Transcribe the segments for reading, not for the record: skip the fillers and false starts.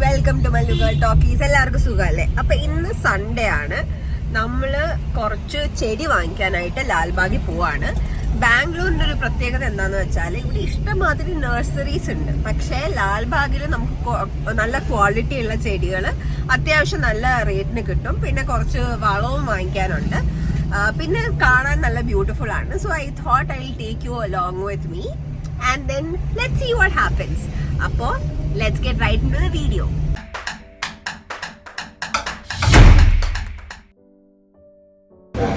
Welcome to മല്ലുകൾ talkies. എല്ലാവർക്കും സുഖമല്ലേ? അപ്പൊ ഇന്ന് സൺഡേ ആണ്. നമ്മള് കുറച്ച് ചെടി വാങ്ങിക്കാനായിട്ട് ലാൽബാഗിൽ പോവാണ്. ബാംഗ്ലൂരിന്റെ ഒരു പ്രത്യേകത എന്താന്ന് വെച്ചാൽ ഇവിടെ ഇഷ്ടംമാതിരി നഴ്സറീസ് ഉണ്ട്. പക്ഷേ ലാൽബാഗിൽ നമുക്ക് നല്ല ക്വാളിറ്റി ഉള്ള ചെടികൾ അത്യാവശ്യം നല്ല റേറ്റിന് കിട്ടും. പിന്നെ കുറച്ച് വളവും വാങ്ങിക്കാനുണ്ട്. പിന്നെ കാണാൻ നല്ല ബ്യൂട്ടിഫുൾ ആണ്. So I thought I will take you along with me and then let's see what happens. Appo let's get right into the video.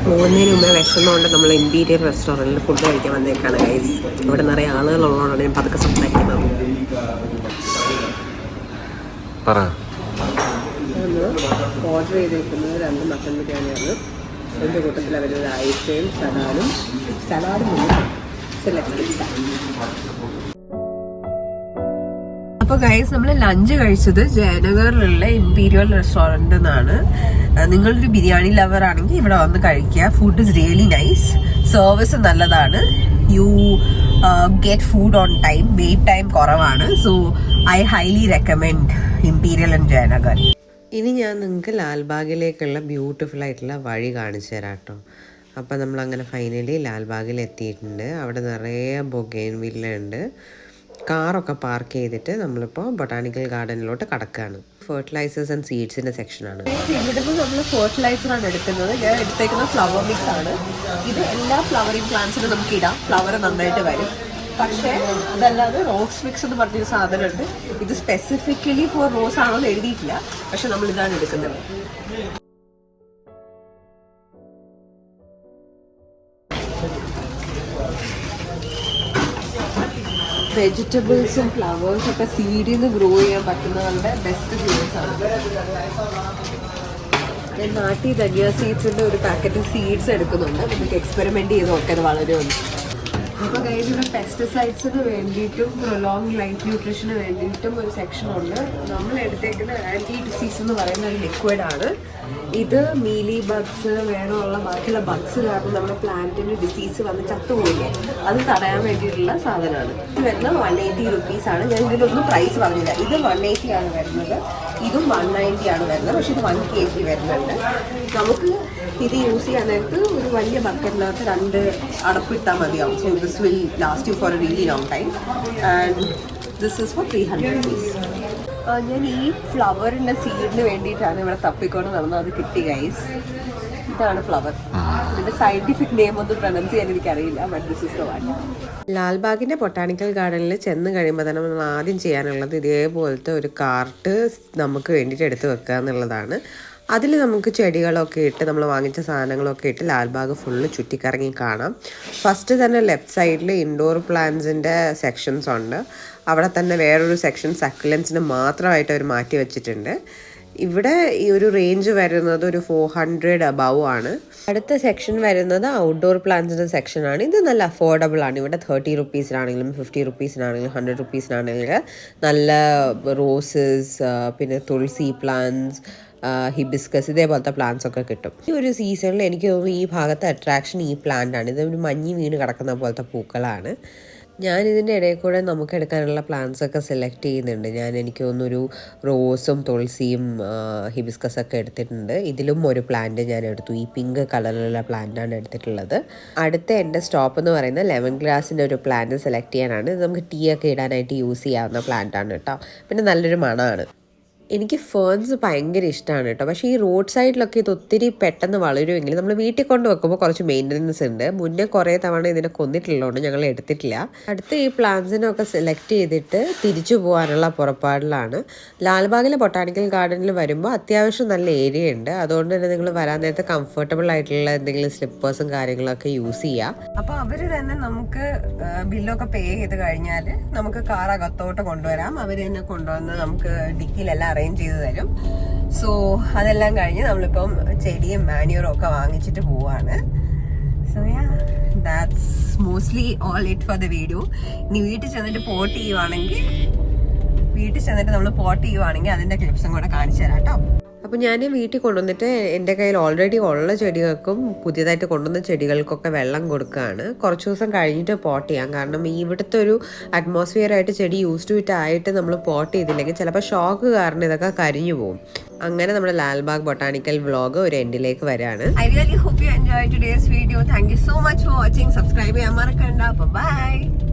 പോകുന്നതിന് മുമ്പേ വിഷമമുണ്ട്. നമ്മൾ ഇമ്പീരിയൽ റെസ്റ്റോറൻറ്റിൽ ഫുഡ് കഴിക്കാൻ വന്നേക്കാണ് ഗൈസ്. ഇവിടെ നിറയെ ആളുകളുള്ളതുകൊണ്ടാണ് ഞാൻ പതുക്കെ സംസാരിക്കുന്നത്. ഓർഡർ ചെയ്തേക്കുന്നത് 2 മട്ടൻ ബിരിയാണിയാണ്. അതിൻ്റെ കൂട്ടത്തിൽ അവരൊരു ഐസ്ക്രീം സലാഡും അപ്പൊ ഗൈസ്, നമ്മൾ ലഞ്ച് കഴിച്ചത് ജയനഗറിലുള്ള ഇമ്പീരിയൽ റെസ്റ്റോറന്റ് നിന്നാണ്. നിങ്ങളൊരു ബിരിയാണി ലവർ ആണെങ്കിൽ ഇവിടെ വന്ന് കഴിക്കുക. Food is really nice, service നല്ലതാണ്. You get food on time, wait time കുറവാണ്. So I highly recommend imperial and Jayanagar. ഇനി ഞാൻ നിങ്ങൾക്ക് ലാൽബാഗിലേക്കുള്ള ബ്യൂട്ടിഫുൾ ആയിട്ടുള്ള വഴി കാണിച്ചു തരാം കേട്ടോ. അപ്പം നമ്മളങ്ങനെ ഫൈനലി ലാൽബാഗിൽ എത്തിയിട്ടുണ്ട്. അവിടെ നിറയെ ബൊഗെയിൻവില്ല ഉണ്ട്. കാറൊക്കെ പാർക്ക് ചെയ്തിട്ട് നമ്മളിപ്പോൾ ബൊട്ടാണിക്കൽ ഗാർഡനിലോട്ട് കടക്കുകയാണ്. ഫെർട്ടിലൈസേഴ്സ് ആൻഡ് സീഡ്സിൻ്റെ സെക്ഷനാണ്. ഇവിടുന്ന് നമ്മൾ ഫെർട്ടിലൈസറാണ് എടുക്കുന്നത്. ഞാൻ എടുത്തേക്കുന്ന ഫ്ലവർ മിക്സ് ആണ്. ഇത് എല്ലാ ഫ്ലവറിങ് പ്ലാന്റ്സിനും നമുക്ക് ഇടാം. ഫ്ലവർ നന്നായിട്ട് വരും. പക്ഷേ അതല്ലാതെ റോസ് മിക്സ് എന്ന് പറഞ്ഞൊരു സാധനമുണ്ട്. ഇത് സ്പെസിഫിക്കലി ഫോർ റോസ് ആണോ എന്ന് എഴുതിയിട്ടില്ല. പക്ഷെ നമ്മൾ ഇതാണ് എടുക്കുന്നത്. വെജിറ്റബിൾസും ഫ്ലവേഴ്സും ഒക്കെ സീഡിൽ നിന്ന് ഗ്രോ ചെയ്യാൻ പറ്റുന്നവരുടെ ബെസ്റ്റ് സീഡ്സ് ആണ്. ഞാൻ നാട്ടിൽ ധനിയ സീഡ്സിൻ്റെ ഒരു പാക്കറ്റ് സീഡ്സ് എടുക്കുന്നുണ്ട്. നമുക്ക് എക്സ്പെരിമെൻറ്റ് ചെയ്ത് നോക്കിയത് വളരെ ഉണ്ട്. അപ്പോൾ ഗൈസ്, ഇവിടെ പെസ്റ്റിസൈഡ്സിന് വേണ്ടിയിട്ടും പ്രൊലോങ് ലൈഫ് ന്യൂട്രീഷന് വേണ്ടിയിട്ടും ഒരു സെക്ഷനുണ്ട്. നമ്മൾ എടുത്തേക്കുന്ന ആൻറ്റി ഡിസീസ് എന്ന് പറയുന്ന ഒരു ലിക്വിഡാണ്. ഇത് മീലി ബഗ്സ് വേണമുള്ള ബാക്കിയുള്ള ബഗ്സ് കാരണം നമ്മുടെ പ്ലാന്റിന് ഡിസീസ് വന്ന് ചത്തുപോയില്ലേ, അത് തടയാൻ വേണ്ടിയിട്ടുള്ള സാധനമാണ്. ഇത് വരുന്നത് 180 റുപ്പീസാണ്. ഞാൻ ഇതിലൊന്നും പ്രൈസ് പറഞ്ഞില്ല. ഇത് 180 ആണ് വരുന്നത്. ഇതും 190 ആണ് വരുന്നത്. പക്ഷെ ഇത് 1 kg വരുന്നുണ്ട്. നമുക്ക് ഇത് യൂസ് ചെയ്യാൻ നേരത്ത് ഒരു വലിയ ബക്കറ്റിനകത്ത് 2 അടപ്പിട്ടാൽ മതിയാവും. So this will last you for a really long time. And this is for 300 rupees. ഞാൻ ഈ ഫ്ലവറിൻ്റെ സീഡിന് വേണ്ടിയിട്ടാണ് ഇവിടെ തപ്പിക്കൊണ്ട് നടന്നത്. അത് കിട്ടി ഗൈസ്. ഇതാണ് ഫ്ലവർ. ഇതിൻ്റെ സയൻറ്റിഫിക് നെയിം ഒന്നും പ്രൊനൗൺസ് ചെയ്യാൻ എനിക്കറിയില്ല. But this is the one. ലാൽബാഗിൻ്റെ ബൊട്ടാണിക്കൽ ഗാർഡനിൽ ചെന്ന് കഴിയുമ്പോൾ തന്നെ നമ്മൾ ആദ്യം ചെയ്യാനുള്ളത് ഇതേപോലത്തെ ഒരു കാർട്ട് നമുക്ക് വേണ്ടിയിട്ട് എടുത്ത് വെക്കുക എന്നുള്ളതാണ്. അതിൽ നമുക്ക് ചെടികളൊക്കെ ഇട്ട് നമ്മൾ വാങ്ങിച്ച സാധനങ്ങളൊക്കെ ഇട്ട് ലാൽബാഗ് ഫുള്ള് ചുറ്റിക്കറങ്ങി കാണാം. ഫസ്റ്റ് തന്നെ ലെഫ്റ്റ് സൈഡിൽ ഇൻഡോർ പ്ലാന്റ്സിൻ്റെ സെക്ഷൻസ് ഉണ്ട്. അവിടെ തന്നെ വേറൊരു സെക്ഷൻ സക്കുലൻസിന് മാത്രമായിട്ട് അവർ മാറ്റി വെച്ചിട്ടുണ്ട്. ഇവിടെ ഈ ഒരു റേഞ്ച് വരുന്നത് ഒരു 400 അബവ് ആണ്. അടുത്ത സെക്ഷൻ വരുന്നത് ഔട്ട്ഡോർ പ്ലാന്റ്സിൻ്റെ സെക്ഷനാണ്. ഇത് നല്ല അഫോർഡബിൾ ആണ്. ഇവിടെ 30 റുപ്പീസിനാണെങ്കിലും 50 റുപ്പീസിനാണെങ്കിലും 100 റുപ്പീസിനാണെങ്കിലും നല്ല റോസസ്, പിന്നെ തുളസി പ്ലാന്റ്സ്, ഹിബിസ്കസ് ഇതേപോലത്തെ പ്ലാന്റ്സ് ഒക്കെ കിട്ടും. ഈ ഒരു സീസണിൽ എനിക്ക് തോന്നുന്നു ഈ ഭാഗത്തെ അട്രാക്ഷൻ ഈ പ്ലാന്റ് ആണ്. ഇതൊരു മഞ്ഞ് വീണ് കിടക്കുന്ന പോലത്തെ പൂക്കളാണ്. ഞാനിതിൻ്റെ ഇടയിൽ കൂടെ നമുക്ക് എടുക്കാനുള്ള പ്ലാന്റ്സ് ഒക്കെ സെലക്ട് ചെയ്യുന്നുണ്ട്. എനിക്ക് തോന്നുന്നൊരു റോസും തുളസിയും ഹിബിസ്കസൊക്കെ എടുത്തിട്ടുണ്ട്. ഇതിലും ഒരു പ്ലാന്റ് ഞാൻ എടുത്തു. ഈ പിങ്ക് കളറിലുള്ള പ്ലാന്റാണ് എടുത്തിട്ടുള്ളത്. അടുത്ത എൻ്റെ സ്റ്റോപ്പ് എന്ന് പറയുന്നത് ലെമൺ ഗ്രാസിൻ്റെ ഒരു പ്ലാന്റ് സെലക്ട് ചെയ്യാനാണ്. ഇത് നമുക്ക് ടീ ഒക്കെ ഇടാനായിട്ട് യൂസ് ചെയ്യാവുന്ന പ്ലാന്റാണ് കേട്ടോ. പിന്നെ നല്ലൊരു മണമാണ്. എനിക്ക് ഫേൺസ് ഭയങ്കര ഇഷ്ടമാണ് കേട്ടോ. പക്ഷേ ഈ റോഡ് സൈഡിലൊക്കെ ഇത് ഒത്തിരി പെട്ടെന്ന് വളരുമെങ്കിലും നമ്മൾ വീട്ടിൽ കൊണ്ട് വെക്കുമ്പോൾ കുറച്ച് മെയിൻ്റനൻസ് ഉണ്ട്. മുന്നേ കുറേ തവണ ഇതിനെ കൊന്നിട്ടുള്ളതുകൊണ്ട് ഞങ്ങൾ എടുത്തിട്ടില്ല. അടുത്ത് ഈ പ്ലാന്റ്സിനൊക്കെ സെലക്ട് ചെയ്തിട്ട് തിരിച്ചു പോകാനുള്ള പുറപ്പാടിലാണ്. ലാൽബാഗിലെ ബൊട്ടാണിക്കൽ ഗാർഡനിൽ വരുമ്പോൾ അത്യാവശ്യം നല്ല ഏരിയ ഉണ്ട്. അതുകൊണ്ട് തന്നെ നിങ്ങൾ വരാൻ നേരത്തെ കംഫർട്ടബിൾ ആയിട്ടുള്ള എന്തെങ്കിലും സ്ലിപ്പേഴ്സും കാര്യങ്ങളൊക്കെ യൂസ് ചെയ്യാം. അപ്പോൾ അവർ തന്നെ നമുക്ക് ബില്ലൊക്കെ പേ ചെയ്ത് കഴിഞ്ഞാൽ നമുക്ക് കാർ അകത്തോട്ട് കൊണ്ടുവരാം. അവർ തന്നെ കൊണ്ടുവന്ന് നമുക്ക് ഡിക്കിയിലെല്ലാം അറേഞ്ച് ചെയ്ത് തരും. സോ അതെല്ലാം കഴിഞ്ഞ് നമ്മളിപ്പം ചെടിയും മാന്യൂറും ഒക്കെ വാങ്ങിച്ചിട്ട് പോവാണ്. So yeah, that's mostly all it for the video. ഇനി വീട്ടിൽ ചെന്നിട്ട് പോട്ട് ചെയ്യുവാണെങ്കിൽ നമ്മൾ പോട്ട് ചെയ്യുവാണെങ്കിൽ അതിൻ്റെ ക്ലിപ്സും കൂടെ കാണിച്ചു തരാം കേട്ടോ. അപ്പോൾ ഞാൻ വീട്ടിൽ കൊണ്ടുവന്നിട്ട് എൻ്റെ കയ്യിൽ ഓൾറെഡി ഉള്ള ചെടികൾക്കും പുതിയതായിട്ട് കൊണ്ടുവന്ന ചെടികൾക്കൊക്കെ വെള്ളം കൊടുക്കുകയാണ്. കുറച്ച് ദിവസം കഴിഞ്ഞിട്ട് പോട്ട് ചെയ്യാം. കാരണം ഇവിടുത്തെ ഒരു അറ്റ്മോസ്ഫിയർ ആയിട്ട് ചെടി യൂസ് ടു ഇറ്റ് ആയിട്ട് നമ്മൾ പോട്ട് ചെയ്തില്ലെങ്കിൽ ചിലപ്പോൾ ഷോക്ക് കാരണം ഇതൊക്കെ കരിഞ്ഞു പോകും. അങ്ങനെ നമ്മുടെ ലാൽബാഗ് ബൊട്ടാണിക്കൽ വ്ളോഗ് ഒരു എൻഡിലേക്ക് വരാണ്. I really hope you enjoyed today's video. Thank you so much for watching. Subscribe ചെയ്യാൻ മറക്കണ്ട. Bye.